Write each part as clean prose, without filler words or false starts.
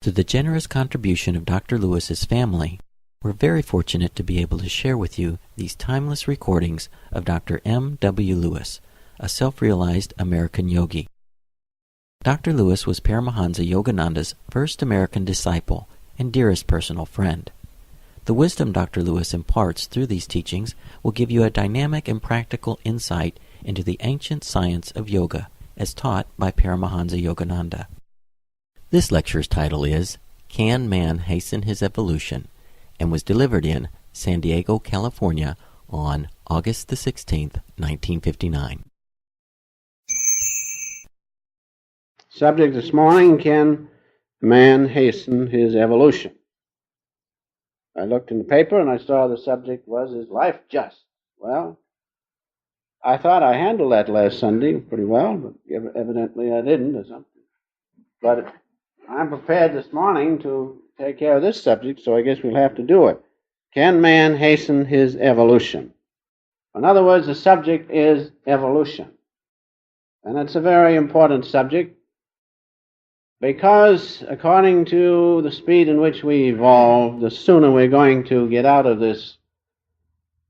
Through the generous contribution of Dr. Lewis's family, we're very fortunate to be able to share with you these timeless recordings of Dr. M. W. Lewis, a self-realized American yogi. Dr. Lewis was Paramahansa Yogananda's first American disciple and dearest personal friend. The wisdom Dr. Lewis imparts through these teachings will give you a dynamic and practical insight into the ancient science of yoga as taught by Paramahansa Yogananda. This lecture's title is Can Man Hasten His Evolution? And was delivered in San Diego, California on August the 16th, 1959. Subject this morning, can man hasten his evolution? I looked in the paper and I saw the subject was, is life just? Well, I thought I handled that last Sunday pretty well, but evidently I didn't or something. But I'm prepared this morning to take care of this subject, so I guess we'll have to do it. Can man hasten his evolution? In other words, the subject is evolution. And it's a very important subject because according to the speed in which we evolve, the sooner we're going to get out of this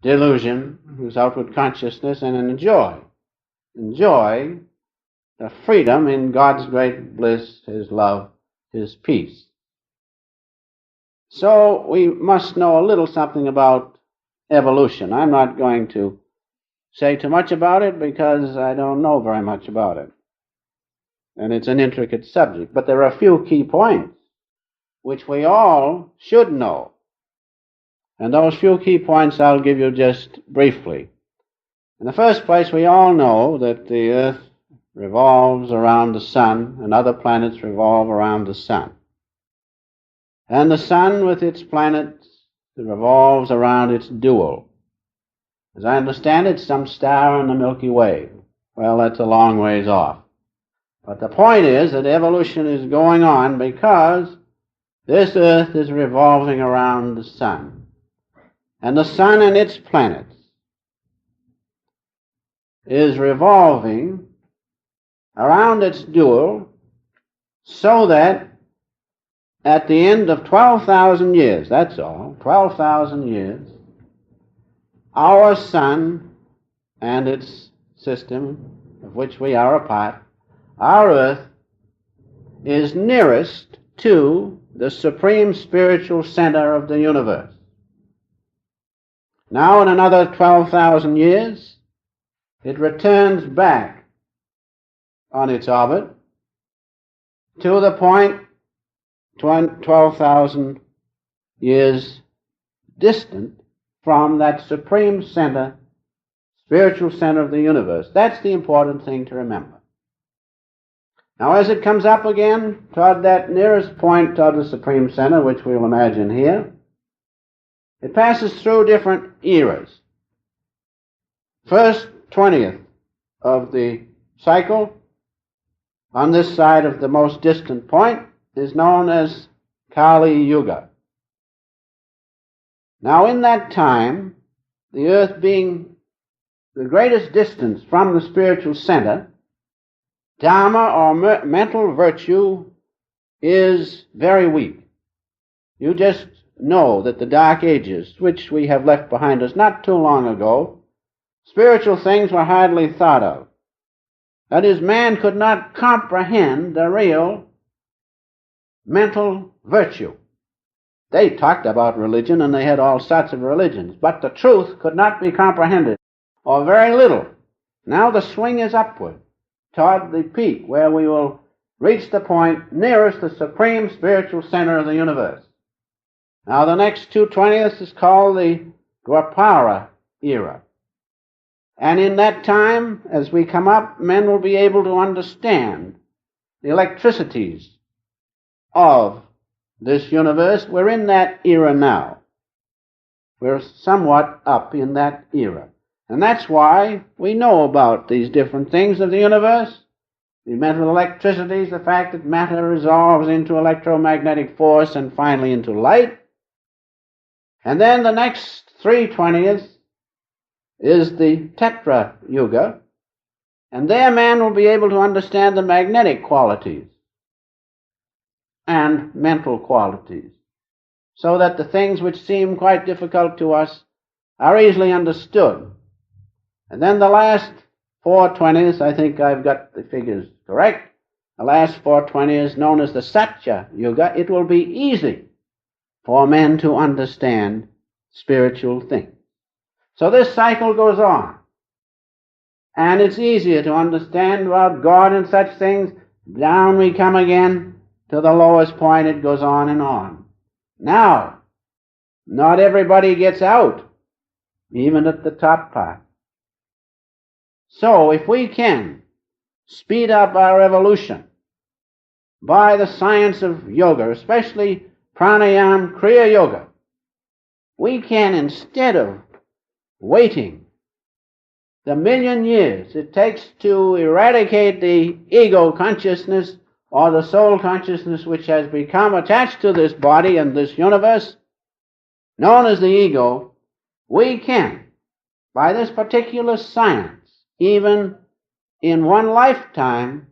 delusion, whose outward consciousness, and enjoy the freedom in God's great bliss, His love, His peace. So we must know a little something about evolution. I'm not going to say too much about it because I don't know very much about it. And it's an intricate subject. But there are a few key points which we all should know. And those few key points I'll give you just briefly. In the first place, we all know that the Earth revolves around the sun and other planets revolve around the sun. And the sun with its planets revolves around its dual. As I understand it, some star in the Milky Way. Well, that's a long ways off. But the point is that evolution is going on because this Earth is revolving around the sun. And the sun and its planets is revolving around its dual so that at the end of 12,000 years, that's all, 12,000 years, our sun and its system, of which we are a part, our Earth, is nearest to the supreme spiritual center of the universe. Now, in another 12,000 years, it returns back on its orbit to the point 12,000 years distant from that supreme center, spiritual center of the universe. That's the important thing to remember. Now, as it comes up again toward that nearest point toward the supreme center, which we'll imagine here, it passes through different eras. First 20th of the cycle on this side of the most distant point is known as Kali Yuga. Now, in that time, the Earth being the greatest distance from the spiritual center, Dharma or mental virtue is very weak. You just know that the Dark Ages, which we have left behind us not too long ago, spiritual things were hardly thought of. That is, man could not comprehend the real mental virtue. They talked about religion and they had all sorts of religions, but the truth could not be comprehended, or very little. Now the swing is upward toward the peak where we will reach the point nearest the supreme spiritual center of the universe. Now the next 2/20ths is called the Dwapara era. And in that time, as we come up, men will be able to understand the electricities of this universe. We're in that era now. We're somewhat up in that era. And that's why we know about these different things of the universe, the mental electricities, the fact that matter resolves into electromagnetic force and finally into light. And then the next 3/20ths is the Tetra Yuga, and there man will be able to understand the magnetic qualities and mental qualities, so that the things which seem quite difficult to us are easily understood. And then the last 420s, I think I've got the figures correct, the last 420 is known as the Satya Yuga. It will be easy for men to understand spiritual things. So this cycle goes on. And it's easier to understand about God and such things. Down we come again to the lowest point. It goes on and on. Now, not everybody gets out, even at the top part. So if we can speed up our evolution by the science of yoga, especially pranayama, kriya yoga, we can, instead of waiting the million years it takes to eradicate the ego consciousness or the soul consciousness which has become attached to this body and this universe, known as the ego, we can, by this particular science, even in one lifetime,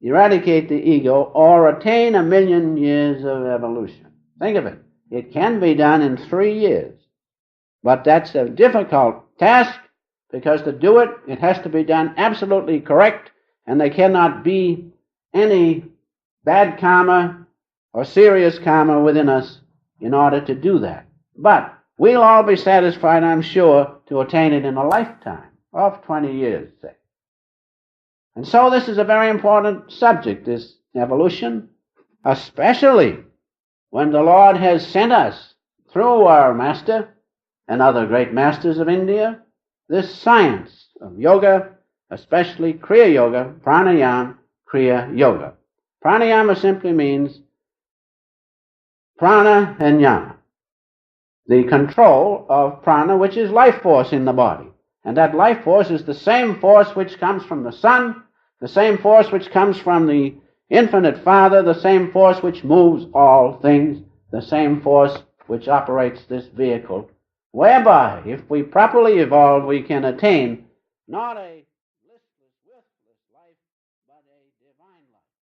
eradicate the ego or attain 1,000,000 years of evolution. Think of it. It can be done in 3 years. But that's a difficult task, because to do it, it has to be done absolutely correct, and there cannot be any bad karma or serious karma within us in order to do that. But we'll all be satisfied, I'm sure, to attain it in a lifetime of 20 years, say. And so this is a very important subject, this evolution, especially when the Lord has sent us, through our master and other great masters of India, this science of yoga, especially kriya yoga, pranayama, kriya yoga. Pranayama simply means prana and yama, the control of prana, which is life force in the body. And that life force is the same force which comes from the sun, the same force which comes from the infinite Father, the same force which moves all things, the same force which operates this vehicle, whereby, if we properly evolve, we can attain not a